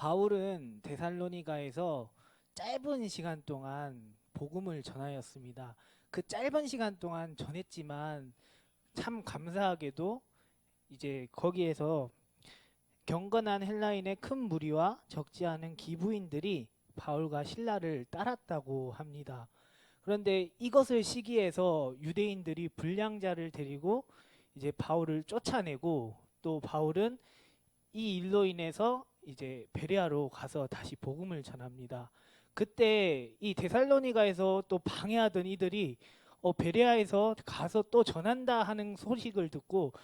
바울은 데살로니가에서 짧은 시간 동안 복음을 전하였습니다. 그 짧은 시간 동안 전했지만 참 감사하게도 이제 거기에서 경건한 헬라인의 큰 무리와 적지 않은 기부인들이 바울과 실라를 따랐다고 합니다. 그런데 이것을 시기해서 유대인들이 불량자를 데리고 이제 바울을 쫓아내고, 또 바울은 이 일로 인해서 이제 베레아로 가서 다시 복음을 전합니다. 그때 이 데살로니가에서 또 방해하던 이들이 베레아에서 가서 또 전한다 하는 소식을 듣고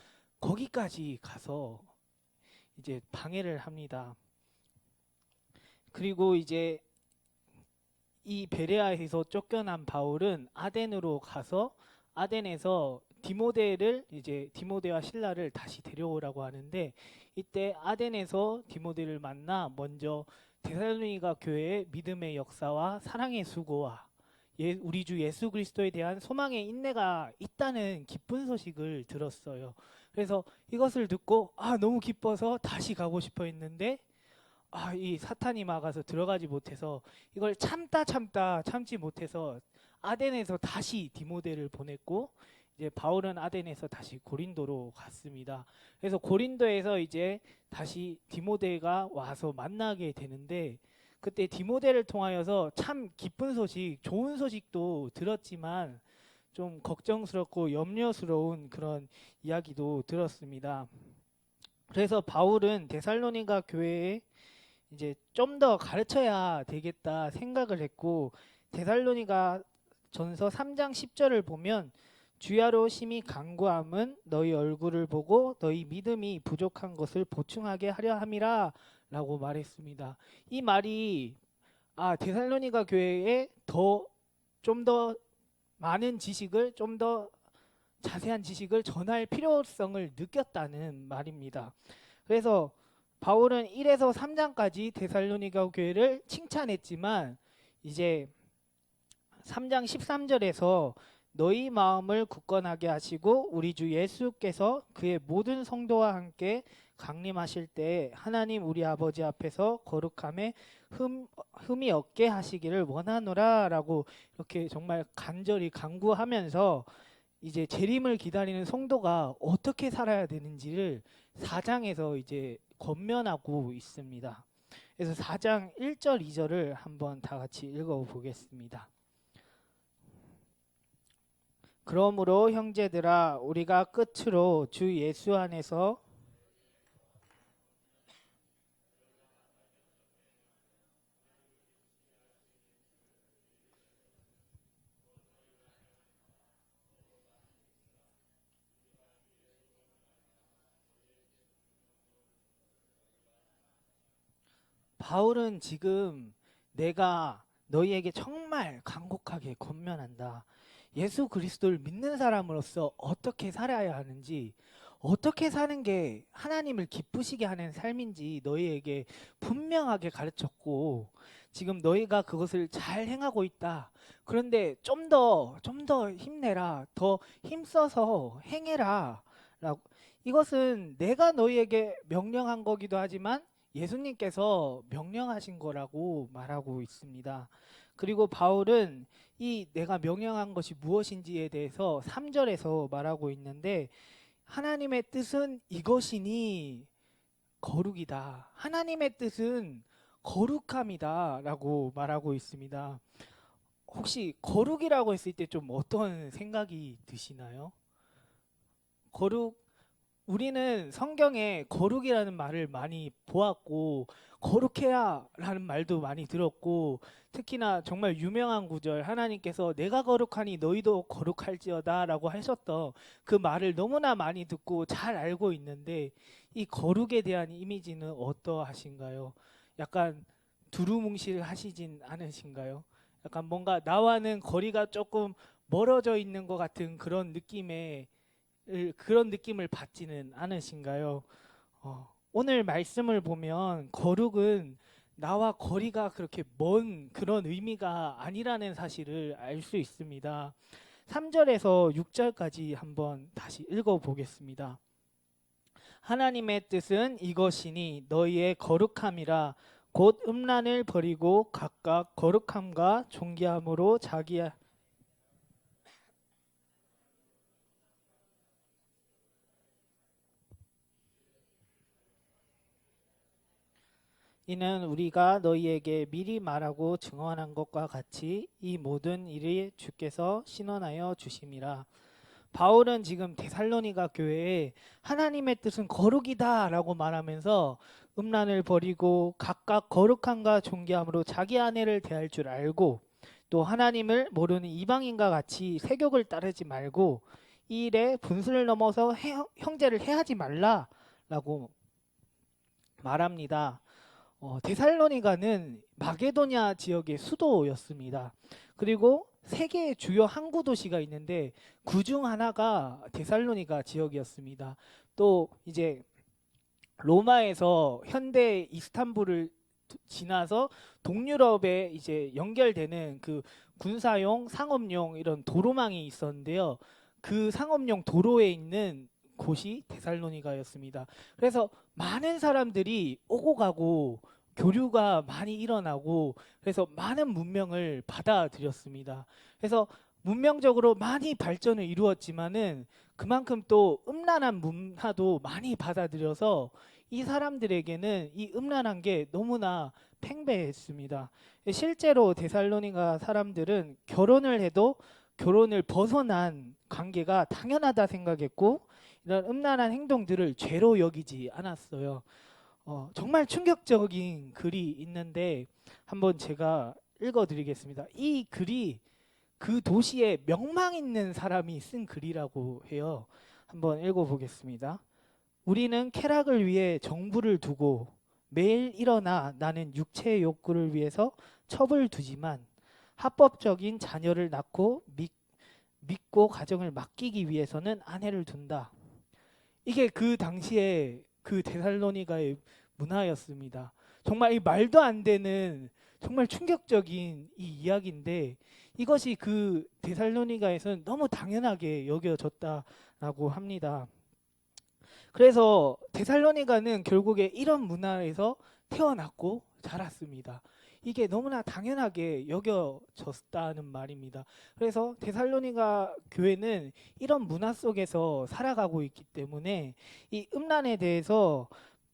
거기까지 가서 이제 방해를 합니다. 그리고 이제 이 베레아에서 쫓겨난 바울은 아덴으로 가서 아덴에서 디모데와 실라를 다시 데려오라고 하는데, 이때 아덴에서 디모데를 만나 먼저 데살로니가 교회의 믿음의 역사와 사랑의 수고와 우리 주 예수 그리스도에 대한 소망의 인내가 있다는 기쁜 소식을 들었어요. 그래서 이것을 듣고 너무 기뻐서 다시 가고 싶어 했는데 이 사탄이 막아서 들어가지 못해서 이걸 참지 못해서 아덴에서 다시 디모데를 보냈고, 이제 바울은 아덴에서 다시 고린도로 갔습니다. 그래서 고린도에서 이제 다시 디모데가 와서 만나게 되는데, 그때 디모데를 통하여서 참 기쁜 소식, 좋은 소식도 들었지만 좀 걱정스럽고 염려스러운 그런 이야기도 들었습니다. 그래서 바울은 데살로니가 교회에 이제 좀 더 가르쳐야 되겠다 생각을 했고, 데살로니가 전서 3장 10절을 보면 주야로 심히 간구함은 너희 얼굴을 보고 너희 믿음이 부족한 것을 보충하게 하려 함이라 라고 말했습니다. 이 말이 데살로니가 교회에 좀 더 많은 지식을, 좀 더 자세한 지식을 전할 필요성을 느꼈다는 말입니다. 그래서 바울은 1에서 3장까지 데살로니가 교회를 칭찬했지만 이제 3장 13절에서 너희 마음을 굳건하게 하시고 우리 주 예수께서 그의 모든 성도와 함께 강림하실 때 하나님 우리 아버지 앞에서 거룩함에 흠이 없게 하시기를 원하노라 라고 이렇게 정말 간절히 간구하면서 이제 재림을 기다리는 성도가 어떻게 살아야 되는지를 4장에서 이제 권면하고 있습니다. 그래서 4장 1절 2절을 한번 다 같이 읽어보겠습니다. 그러므로 형제들아 우리가 끝으로 주 예수 안에서 바울은 지금 내가 너희에게 정말 간곡하게 권면한다. 예수 그리스도를 믿는 사람으로서 어떻게 살아야 하는지, 어떻게 사는 게 하나님을 기쁘시게 하는 삶인지 너희에게 분명하게 가르쳤고, 지금 너희가 그것을 잘 행하고 있다. 그런데 좀 더 힘내라. 더 힘써서 행해라. 라고. 이것은 내가 너희에게 명령한 거기도 하지만 예수님께서 명령하신 거라고 말하고 있습니다. 그리고 바울은 이 내가 명령한 것이 무엇인지에 대해서 3절에서 말하고 있는데, 하나님의 뜻은 이것이니 거룩이다. 하나님의 뜻은 거룩함이다 라고 말하고 있습니다. 혹시 거룩이라고 했을 때 좀 어떤 생각이 드시나요? 우리는 성경에 거룩이라는 말을 많이 보았고 거룩해야 라는 말도 많이 들었고, 특히나 정말 유명한 구절, 하나님께서 내가 거룩하니 너희도 거룩할지어다 라고 하셨던 그 말을 너무나 많이 듣고 잘 알고 있는데, 이 거룩에 대한 이미지는 어떠하신가요? 약간 두루뭉실하시진 않으신가요? 약간 뭔가 나와는 거리가 조금 멀어져 있는 것 같은 그런 느낌을 받지는 않으신가요? 오늘 말씀을 보면 거룩은 나와 거리가 그렇게 먼 그런 의미가 아니라는 사실을 알 수 있습니다. 3절에서 6절까지 한번 다시 읽어보겠습니다. 하나님의 뜻은 이것이니 너희의 거룩함이라 곧 음란을 버리고 각각 거룩함과 존귀함으로 이는 우리가 너희에게 미리 말하고 증언한 것과 같이 이 모든 일이 주께서 신원하여 주심이라. 바울은 지금 데살로니가 교회에 하나님의 뜻은 거룩이다라고 말하면서 음란을 버리고 각각 거룩함과 존귀함으로 자기 아내를 대할 줄 알고, 또 하나님을 모르는 이방인과 같이 세욕을 따르지 말고 이 일에 분수를 넘어서 형제를 해하지 말라라고 말합니다. 데살로니가는 마게도냐 지역의 수도였습니다. 그리고 세 개의 주요 항구 도시가 있는데 그 중 하나가 데살로니가 지역이었습니다. 또 이제 로마에서 현대 이스탄불을 지나서 동유럽에 이제 연결되는 그 군사용, 상업용 이런 도로망이 있었는데요. 그 상업용 도로에 있는 곳이 데살로니가였습니다. 그래서 많은 사람들이 오고 가고 교류가 많이 일어나고, 그래서 많은 문명을 받아들였습니다. 그래서 문명적으로 많이 발전을 이루었지만은 그만큼 또 음란한 문화도 많이 받아들여서 이 사람들에게는 이 음란한 게 너무나 팽배했습니다. 실제로 데살로니가 사람들은 결혼을 해도 결혼을 벗어난 관계가 당연하다 생각했고, 이런 음란한 행동들을 죄로 여기지 않았어요. 정말 충격적인 글이 있는데 한번 제가 읽어드리겠습니다. 이 글이 그 도시에 명망 있는 사람이 쓴 글이라고 해요. 한번 읽어보겠습니다. 우리는 쾌락을 위해 정부를 두고 매일 일어나 나는 육체의 욕구를 위해서 첩을 두지만 합법적인 자녀를 낳고 믿고 가정을 맡기기 위해서는 아내를 둔다. 이게 그 당시에 그 데살로니가의 문화였습니다. 정말 이 말도 안 되는 정말 충격적인 이 이야기인데 이것이 그 데살로니가에서는 너무 당연하게 여겨졌다라고 합니다. 그래서 데살로니가는 결국에 이런 문화에서 태어났고 자랐습니다. 이게 너무나 당연하게 여겨졌다는 말입니다. 그래서 데살로니가 교회는 이런 문화 속에서 살아가고 있기 때문에 이 음란에 대해서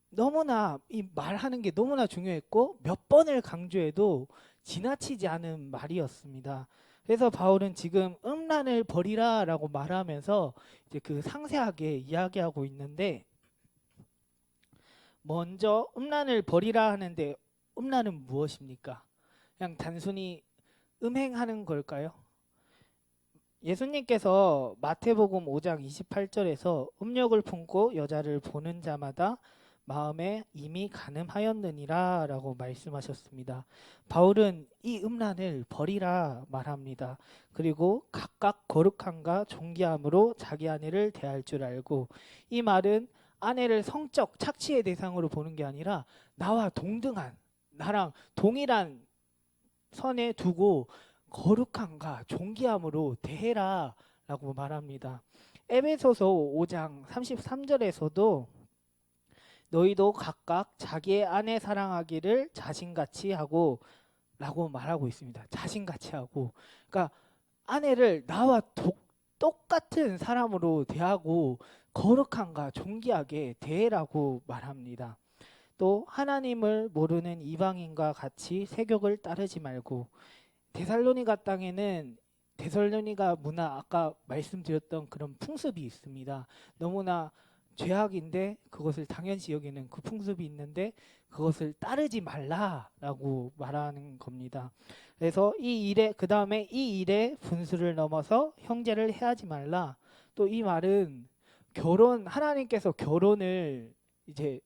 너무나 이 말하는 게 너무나 중요했고 몇 번을 강조해도 지나치지 않은 말이었습니다. 그래서 바울은 지금 음란을 버리라라고 말하면서 이제 그 상세하게 이야기하고 있는데, 먼저 음란을 버리라 하는데 음란은 무엇입니까? 그냥 단순히 음행하는 걸까요? 예수님께서 마태복음 5장 28절에서 음욕을 품고 여자를 보는 자마다 마음에 이미 간음하였느니라 라고 말씀하셨습니다. 바울은 이 음란을 버리라 말합니다. 그리고 각각 거룩함과 존귀함으로 자기 아내를 대할 줄 알고, 이 말은 아내를 성적 착취의 대상으로 보는 게 아니라 나와 동등한, 나랑 동일한 선에 두고 거룩함과 존귀함으로 대해라 라고 말합니다. 에베소서 5장 33절에서도 너희도 각각 자기의 아내 사랑하기를 자신같이 하고 라고 말하고 있습니다. 자신같이 하고. 그러니까 아내를 나와 똑같은 사람으로 대하고 거룩함과 존귀하게 대해라고 말합니다. 또 하나님을 모르는 이방인과 같이 세욕을 따르지 말고, 데살로니가 땅에는 데살로니가 문화, 아까 말씀드렸던 그런 풍습이 있습니다. 너무나 죄악인데 그것을 당연시 여기는 그 풍습이 있는데 그것을 따르지 말라라고 말하는 겁니다. 그래서 이 일에, 그 다음에 이 일에 분수를 넘어서 형제를 해하지 말라. 또 이 말은 하나님께서 결혼을 이제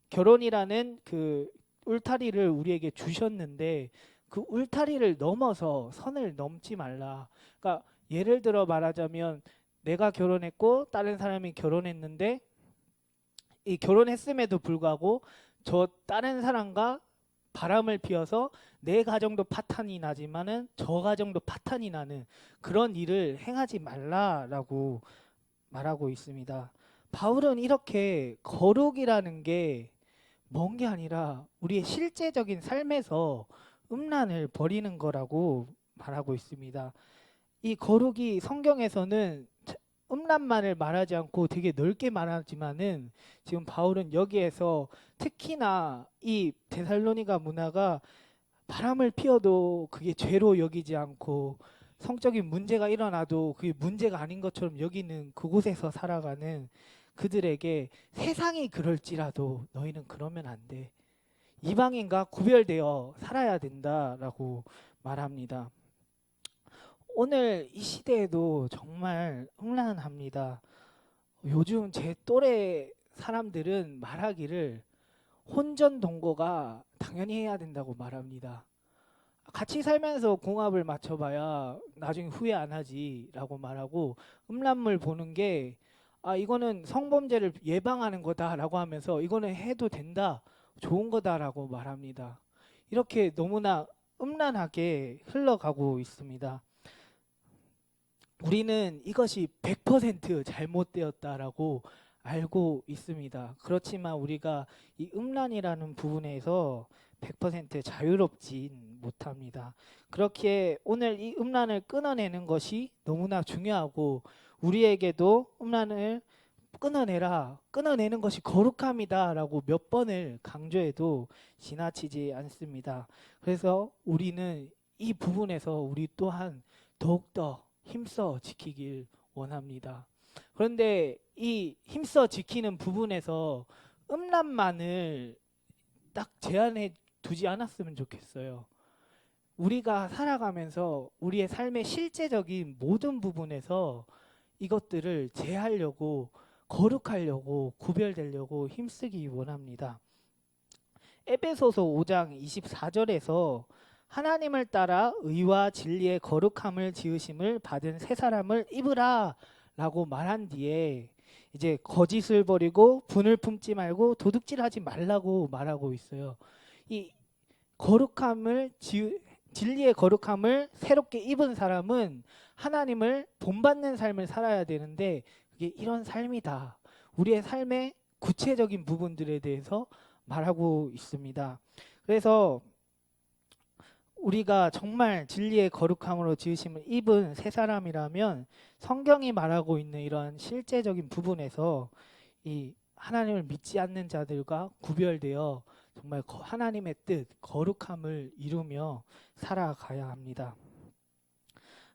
결혼이라는 그 울타리를 우리에게 주셨는데 그 울타리를 넘어서 선을 넘지 말라. 그러니까 예를 들어 말하자면 내가 결혼했고 다른 사람이 결혼했는데 이 결혼했음에도 불구하고 저 다른 사람과 바람을 피워서 내 가정도 파탄이 나지만은 저 가정도 파탄이 나는 그런 일을 행하지 말라라고 말하고 있습니다. 바울은 이렇게 거룩이라는 게 먼 게 아니라 우리의 실제적인 삶에서 음란을 버리는 거라고 말하고 있습니다. 이 거룩이 성경에서는 음란만을 말하지 않고 되게 넓게 말하지만은 지금 바울은 여기에서 특히나 이 데살로니가 문화가 바람을 피워도 그게 죄로 여기지 않고 성적인 문제가 일어나도 그게 문제가 아닌 것처럼 여기는 그곳에서 살아가는 그들에게 세상이 그럴지라도 너희는 그러면 안 돼. 이방인과 구별되어 살아야 된다라고 말합니다. 오늘 이 시대에도 정말 음란합니다. 요즘 제 또래 사람들은 말하기를 혼전 동거가 당연히 해야 된다고 말합니다. 같이 살면서 궁합을 맞춰봐야 나중에 후회 안 하지라고 말하고 음란물 보는 게 이거는 성범죄를 예방하는 거다라고 하면서 이거는 해도 된다, 좋은 거다라고 말합니다. 이렇게 너무나 음란하게 흘러가고 있습니다. 우리는 이것이 100% 잘못되었다라고 알고 있습니다. 그렇지만 우리가 이 음란이라는 부분에서 100% 자유롭진 못합니다. 그렇기에 오늘 이 음란을 끊어내는 것이 너무나 중요하고 우리에게도 음란을 끊어내라, 끊어내는 것이 거룩함이다라고 몇 번을 강조해도 지나치지 않습니다. 그래서 우리는 이 부분에서 우리 또한 더욱더 힘써 지키길 원합니다. 그런데 이 힘써 지키는 부분에서 음란만을 딱 제한해 두지 않았으면 좋겠어요. 우리가 살아가면서 우리의 삶의 실제적인 모든 부분에서 이것들을 제하려고 거룩하려고 구별되려고 힘쓰기 원합니다. 에베소서 5장 24절에서 하나님을 따라 의와 진리의 거룩함을 지으심을 받은 새 사람을 입으라 라고 말한 뒤에 이제 거짓을 버리고 분을 품지 말고 도둑질하지 말라고 말하고 있어요. 이 거룩함을 진리의 거룩함을 새롭게 입은 사람은 하나님을 본받는 삶을 살아야 되는데 그게 이런 삶이다. 우리의 삶의 구체적인 부분들에 대해서 말하고 있습니다. 그래서 우리가 정말 진리의 거룩함으로 지으심을 입은 새 사람이라면 성경이 말하고 있는 이런 실제적인 부분에서 이 하나님을 믿지 않는 자들과 구별되어 정말 하나님의 뜻, 거룩함을 이루며 살아가야 합니다.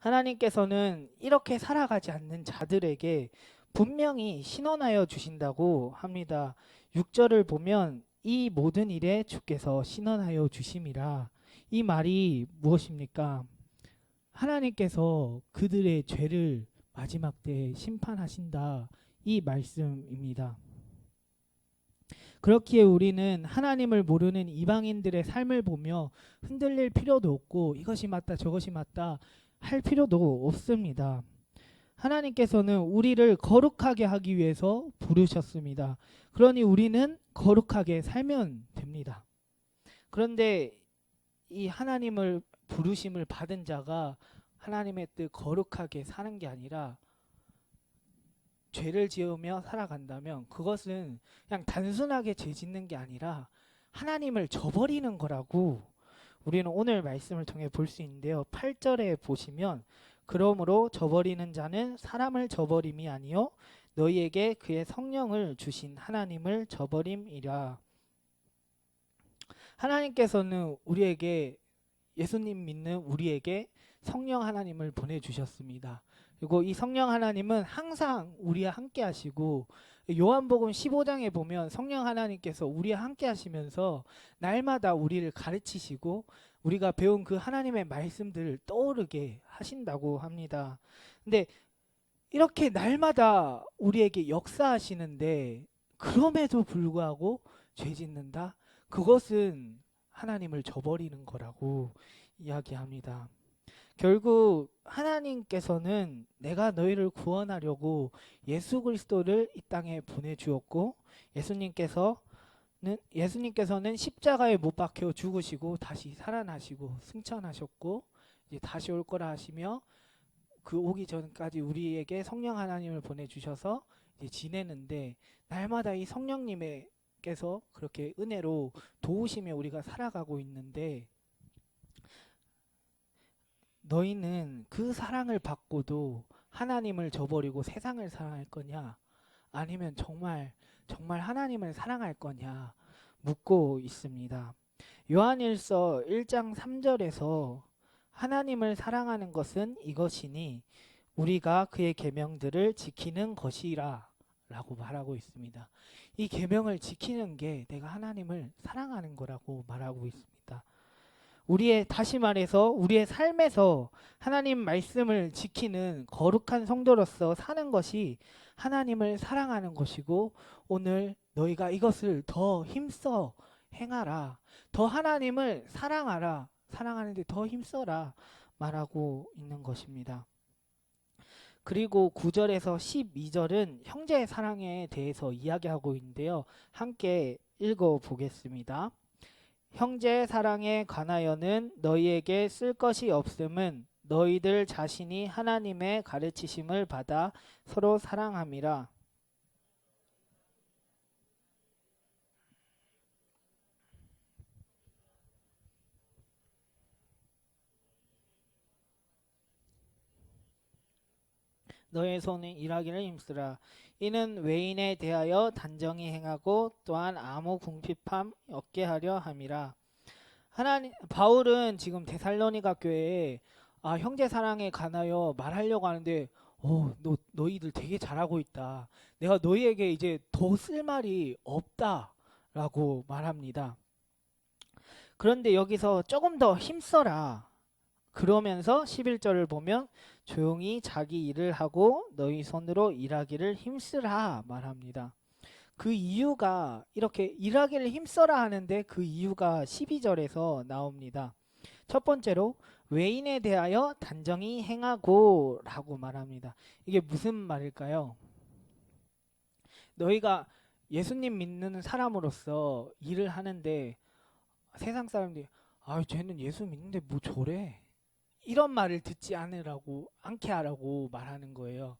하나님께서는 이렇게 살아가지 않는 자들에게 분명히 신원하여 주신다고 합니다. 6절을 보면 이 모든 일에 주께서 신원하여 주심이라. 이 말이 무엇입니까? 하나님께서 그들의 죄를 마지막 때에 심판하신다. 이 말씀입니다. 그렇기에 우리는 하나님을 모르는 이방인들의 삶을 보며 흔들릴 필요도 없고 이것이 맞다 저것이 맞다 할 필요도 없습니다. 하나님께서는 우리를 거룩하게 하기 위해서 부르셨습니다. 그러니 우리는 거룩하게 살면 됩니다. 그런데 이 하나님을 부르심을 받은 자가 하나님의 뜻 거룩하게 사는 게 아니라 죄를 지으며 살아간다면 그것은 그냥 단순하게 죄 짓는 게 아니라 하나님을 저버리는 거라고 우리는 오늘 말씀을 통해 볼 수 있는데요. 8절에 보시면 그러므로 저버리는 자는 사람을 저버림이 아니요 너희에게 그의 성령을 주신 하나님을 저버림이라. 하나님께서는 우리에게 예수님 믿는 우리에게 성령 하나님을 보내주셨습니다. 그리고 이 성령 하나님은 항상 우리와 함께 하시고 요한복음 15장에 보면 성령 하나님께서 우리와 함께 하시면서 날마다 우리를 가르치시고 우리가 배운 그 하나님의 말씀들을 떠오르게 하신다고 합니다. 근데 이렇게 날마다 우리에게 역사하시는데 그럼에도 불구하고 죄 짓는다? 그것은 하나님을 저버리는 거라고 이야기합니다. 결국 하나님께서는 내가 너희를 구원하려고 예수 그리스도를 이 땅에 보내주었고 예수님께서는 십자가에 못 박혀 죽으시고 다시 살아나시고 승천하셨고 이제 다시 올 거라 하시며 그 오기 전까지 우리에게 성령 하나님을 보내주셔서 이제 지내는데 날마다 이 성령님의 하나님께서 그렇게 은혜로 도우시며 우리가 살아가고 있는데, 너희는 그 사랑을 받고도 하나님을 저버리고 세상을 사랑할 거냐? 아니면 정말 하나님을 사랑할 거냐? 묻고 있습니다. 요한일서 1장 3절에서 하나님을 사랑하는 것은 이것이니 우리가 그의 계명들을 지키는 것이라 라고 말하고 있습니다. 이 계명을 지키는 게 내가 하나님을 사랑하는 거라고 말하고 있습니다. 다시 말해서 우리의 삶에서 하나님 말씀을 지키는 거룩한 성도로서 사는 것이 하나님을 사랑하는 것이고, 오늘 너희가 이것을 더 힘써 행하라, 더 하나님을 사랑하라, 사랑하는데 더 힘써라 말하고 있는 것입니다. 그리고 9절에서 12절은 형제의 사랑에 대해서 이야기하고 있는데요. 함께 읽어보겠습니다. 형제의 사랑에 관하여는 너희에게 쓸 것이 없음은 너희들 자신이 하나님의 가르치심을 받아 서로 사랑함이라. 너의 손은 일하기를 힘쓰라. 이는 외인에 대하여 단정히 행하고 또한 아무 궁핍함 없게 하려 함이라. 바울은 지금 데살로니가 교회에 형제 사랑에 관하여 말하려고 하는데, 너희들 되게 잘하고 있다, 내가 너희에게 이제 더 쓸 말이 없다라고 말합니다. 그런데 여기서 조금 더 힘써라 그러면서 11절을 보면 조용히 자기 일을 하고 너희 손으로 일하기를 힘쓰라 말합니다. 그 이유가, 이렇게 일하기를 힘써라 하는데 그 이유가 12절에서 나옵니다. 첫 번째로 외인에 대하여 단정히 행하고 라고 말합니다. 이게 무슨 말일까요? 너희가 예수님 믿는 사람으로서 일을 하는데 세상 사람들이 쟤는 예수 믿는데 뭐 저래, 이런 말을 듣지 않게 하라고 말하는 거예요.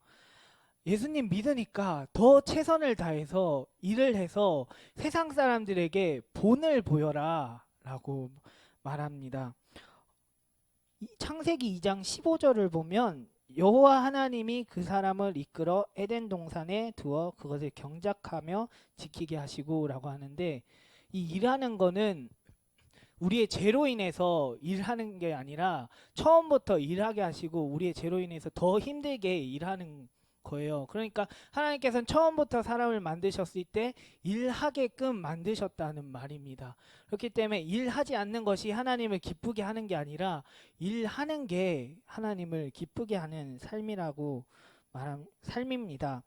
예수님 믿으니까 더 최선을 다해서 일을 해서 세상 사람들에게 본을 보여라 라고 말합니다. 창세기 2장 15절을 보면 여호와 하나님이 그 사람을 이끌어 에덴 동산에 두어 그것을 경작하며 지키게 하시고 라고 하는데, 이 일하는 거는 우리의 죄로 인해서 일하는 게 아니라 처음부터 일하게 하시고 우리의 죄로 인해서 더 힘들게 일하는 거예요. 그러니까 하나님께서는 처음부터 사람을 만드셨을 때 일하게끔 만드셨다는 말입니다. 그렇기 때문에 일하지 않는 것이 하나님을 기쁘게 하는 게 아니라 일하는 게 하나님을 기쁘게 하는 삶이라고 말한 삶입니다.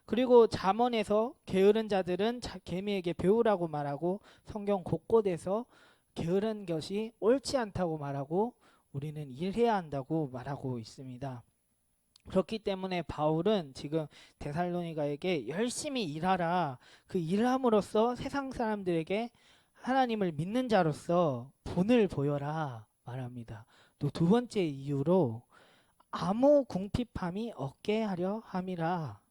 그리고 잠언에서 게으른 자들은 개미에게 배우라고 말하고 성경 곳곳에서 게으른 것이 옳지 않다고 말하고 우리는 일해야 한다고 말하고 있습니다. 그렇기 때문에 바울은 지금 데살로니가에게 열심히 일하라, 그 일함으로써 세상 사람들에게 하나님을 믿는 자로서 본을 보여라 말합니다. 또 두 번째 이유로 아무 궁핍함이 없게 하려 함이라.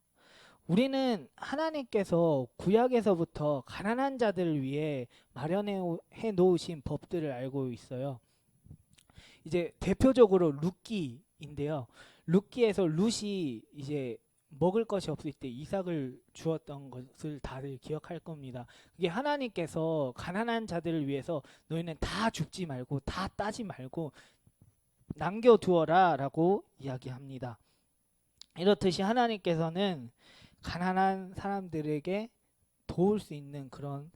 우리는 하나님께서 구약에서부터 가난한 자들을 위해 마련해 놓으신 법들을 알고 있어요. 이제 대표적으로 룻기인데요. 룻기에서 룻이 이제 먹을 것이 없을 때 이삭을 주었던 것을 다들 기억할 겁니다. 그게 하나님께서 가난한 자들을 위해서 너희는 다 줍지 말고 다 따지 말고 남겨두어라 라고 이야기합니다. 이렇듯이 하나님께서는 가난한 사람들에게 도울 수 있는 그런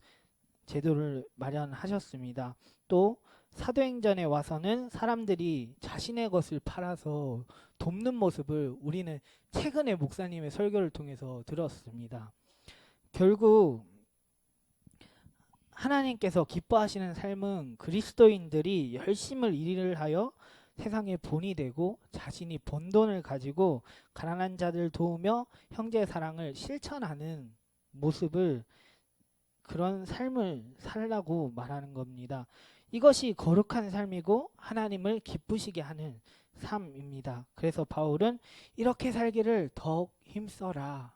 제도를 마련하셨습니다. 또 사도행전에 와서는 사람들이 자신의 것을 팔아서 돕는 모습을 우리는 최근에 목사님의 설교를 통해서 들었습니다. 결국 하나님께서 기뻐하시는 삶은 그리스도인들이 열심히 일을 하여 세상의 본이 되고 자신이 번 돈을 가지고 가난한 자들 도우며 형제의 사랑을 실천하는 모습을, 그런 삶을 살라고 말하는 겁니다. 이것이 거룩한 삶이고 하나님을 기쁘시게 하는 삶입니다. 그래서 바울은 이렇게 살기를 더욱 힘써라.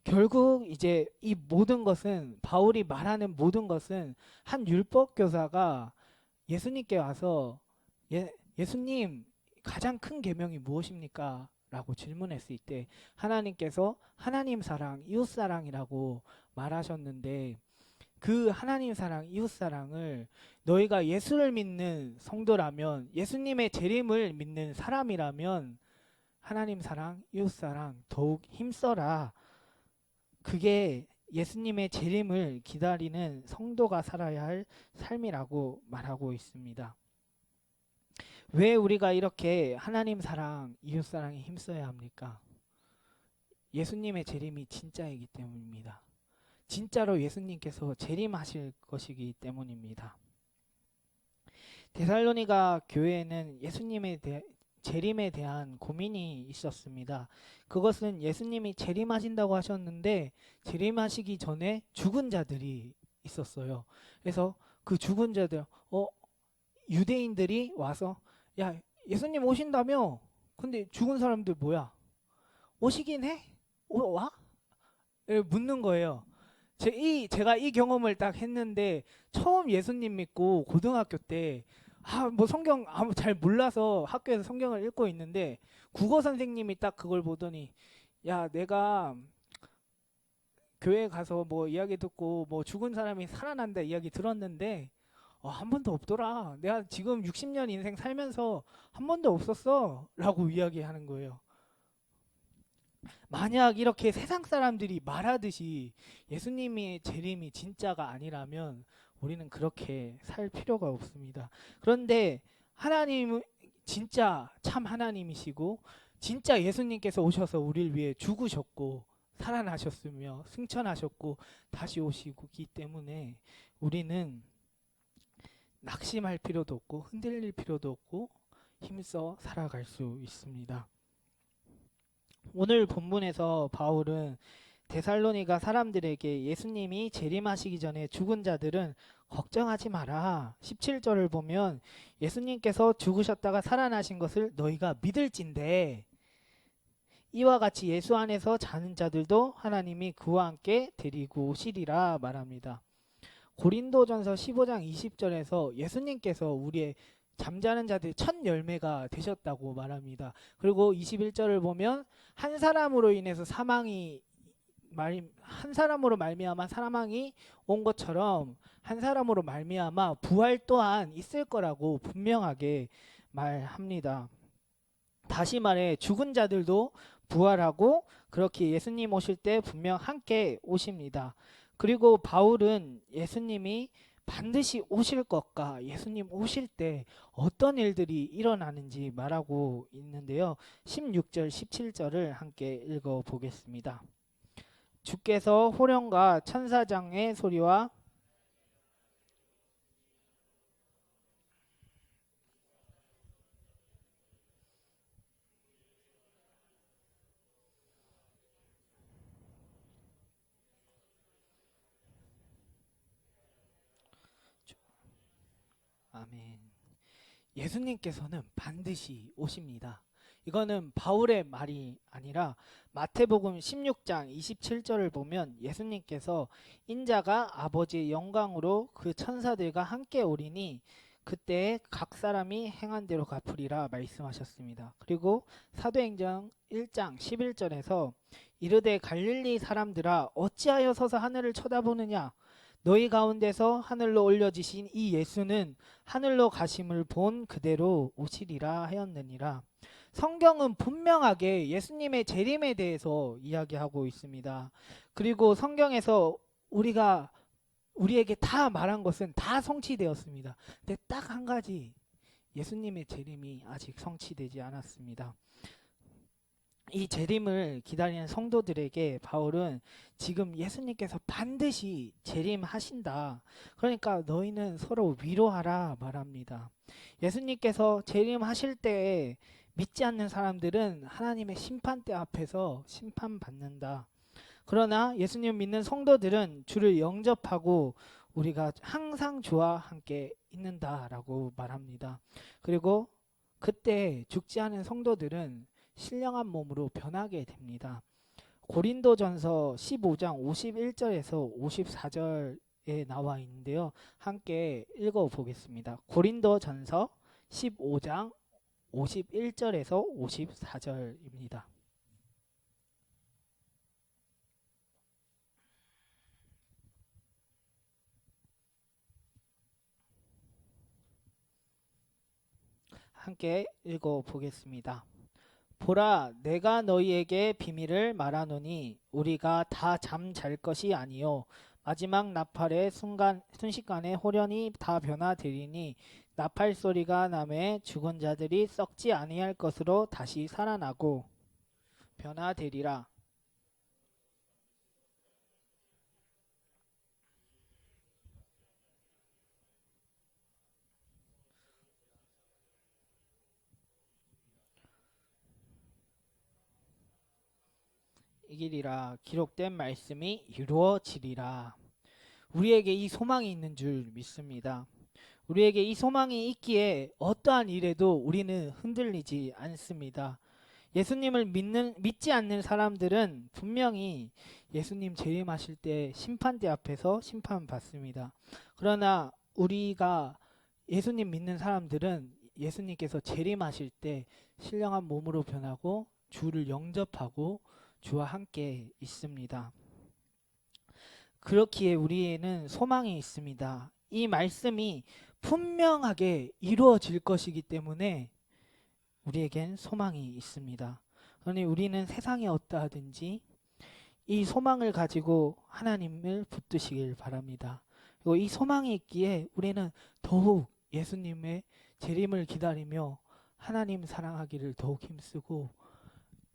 결국 이제 이 모든 것은 바울이 말하는 모든 것은 한 율법 교사가 예수님께 와서 예수님 가장 큰 계명이 무엇입니까? 라고 질문했을 때 하나님께서 하나님 사랑, 이웃 사랑이라고 말하셨는데 그 하나님 사랑, 이웃 사랑을 너희가 예수를 믿는 성도라면 예수님의 재림을 믿는 사람이라면 하나님 사랑, 이웃 사랑 더욱 힘써라. 그게 예수님의 재림을 기다리는 성도가 살아야 할 삶이라고 말하고 있습니다. 왜 우리가 이렇게 하나님 사랑, 이웃 사랑에 힘써야 합니까? 예수님의 재림이 진짜이기 때문입니다. 진짜로 예수님께서 재림하실 것이기 때문입니다. 데살로니가 교회에는 예수님의 재림에 대한 고민이 있었습니다. 그것은 예수님이 재림하신다고 하셨는데 재림하시기 전에 죽은 자들이 있었어요. 그래서 그 죽은 자들, 유대인들이 와서 야, 예수님 오신다며? 근데 죽은 사람들 뭐야? 오시긴 해? 와? 묻는 거예요. 제가 이 경험을 딱 했는데 처음 예수님 믿고 고등학교 때 뭐 성경 잘 몰라서 학교에서 성경을 읽고 있는데 국어 선생님이 딱 그걸 보더니 야, 내가 교회 가서 뭐 이야기 듣고 뭐 죽은 사람이 살아난다 이야기 들었는데 한 번도 없더라. 내가 지금 60년 인생 살면서 한 번도 없었어. 라고 이야기하는 거예요. 만약 이렇게 세상 사람들이 말하듯이 예수님의 재림이 진짜가 아니라면 우리는 그렇게 살 필요가 없습니다. 그런데 하나님은 진짜 참 하나님이시고 진짜 예수님께서 오셔서 우리를 위해 죽으셨고 살아나셨으며 승천하셨고 다시 오시기 때문에 우리는 낙심할 필요도 없고 흔들릴 필요도 없고 힘써 살아갈 수 있습니다. 오늘 본문에서 바울은 데살로니가 사람들에게 예수님이 재림하시기 전에 죽은 자들은 걱정하지 마라. 17절을 보면 예수님께서 죽으셨다가 살아나신 것을 너희가 믿을진대 이와 같이 예수 안에서 자는 자들도 하나님이 그와 함께 데리고 오시리라 말합니다. 고린도전서 15장 20절에서 예수님께서 우리의 잠자는 자들의 첫 열매가 되셨다고 말합니다. 그리고 21절을 보면 한 사람으로 인해서 한 사람으로 말미암아 사망이 온 것처럼 한 사람으로 말미암아 부활 또한 있을 거라고 분명하게 말합니다. 다시 말해 죽은 자들도 부활하고 그렇게 예수님 오실 때 분명 함께 오십니다. 그리고 바울은 예수님이 반드시 오실 것과 예수님 오실 때 어떤 일들이 일어나는지 말하고 있는데요. 16절 17절을 함께 읽어보겠습니다. 주께서 호령과 천사장의 소리와 아멘. 예수님께서는 반드시 오십니다. 이거는 바울의 말이 아니라 마태복음 16장 27절을 보면 예수님께서 인자가 아버지의 영광으로 그 천사들과 함께 오리니 그때 각 사람이 행한 대로 갚으리라 말씀하셨습니다. 그리고 사도행전 1장 11절에서 이르되 갈릴리 사람들아 어찌하여 서서 하늘을 쳐다보느냐 너희 가운데서 하늘로 올려지신 이 예수는 하늘로 가심을 본 그대로 오시리라 하였느니라. 성경은 분명하게 예수님의 재림에 대해서 이야기하고 있습니다. 그리고 성경에서 우리에게 다 말한 것은 다 성취되었습니다. 근데 딱 한 가지 예수님의 재림이 아직 성취되지 않았습니다. 이 재림을 기다리는 성도들에게 바울은 지금 예수님께서 반드시 재림하신다. 그러니까 너희는 서로 위로하라 말합니다. 예수님께서 재림하실 때 믿지 않는 사람들은 하나님의 심판대 앞에서 심판받는다. 그러나 예수님 믿는 성도들은 주를 영접하고 우리가 항상 주와 함께 있는다라고 말합니다. 그리고 그때 죽지 않은 성도들은 신령한 몸으로 변하게 됩니다. 고린도전서 15장 51절에서 54절에 나와 있는데요. 함께 읽어 보겠습니다. 고린도전서 15장 51절에서 54절입니다. 함께 읽어 보겠습니다. 보라, 내가 너희에게 비밀을 말하노니 우리가 다 잠잘 것이 아니요 마지막 나팔의 순식간에 호련히 다 변화되리니 나팔 소리가 나매 죽은 자들이 썩지 아니할 것으로 다시 살아나고 변화되리라. 이기리라. 기록된 말씀이 이루어지리라. 우리에게 이 소망이 있는 줄 믿습니다. 우리에게 이 소망이 있기에 어떠한 일에도 우리는 흔들리지 않습니다. 예수님을 믿지 않는 사람들은 분명히 예수님 재림하실 때 심판대 앞에서 심판받습니다. 그러나 우리가 예수님 믿는 사람들은 예수님께서 재림하실 때 신령한 몸으로 변하고 주를 영접하고 주와 함께 있습니다. 그렇기에 우리에는 소망이 있습니다. 이 말씀이 분명하게 이루어질 것이기 때문에 우리에겐 소망이 있습니다. 그러니 우리는 세상에 어떠하든지 이 소망을 가지고 하나님을 붙드시길 바랍니다. 그리고 이 소망이 있기에 우리는 더욱 예수님의 재림을 기다리며 하나님 사랑하기를 더욱 힘쓰고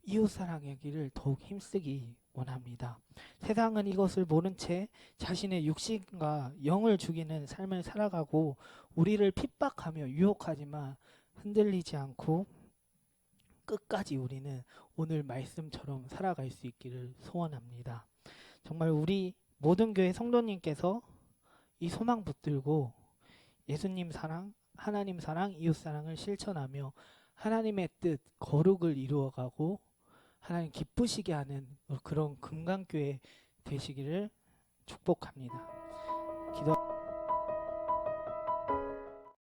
이웃 사랑하기를 더욱 힘쓰기 원합니다. 세상은 이것을 모른 채 자신의 육신과 영을 죽이는 삶을 살아가고 우리를 핍박하며 유혹하지만 흔들리지 않고 끝까지 우리는 오늘 말씀처럼 살아갈 수 있기를 소원합니다. 정말 우리 모든 교회 성도님께서 이 소망 붙들고 예수님 사랑, 하나님 사랑, 이웃 사랑을 실천하며 하나님의 뜻, 거룩을 이루어가고 하나님 기쁘시게 하는 그런 금강교회 되시기를 축복합니다. 기도.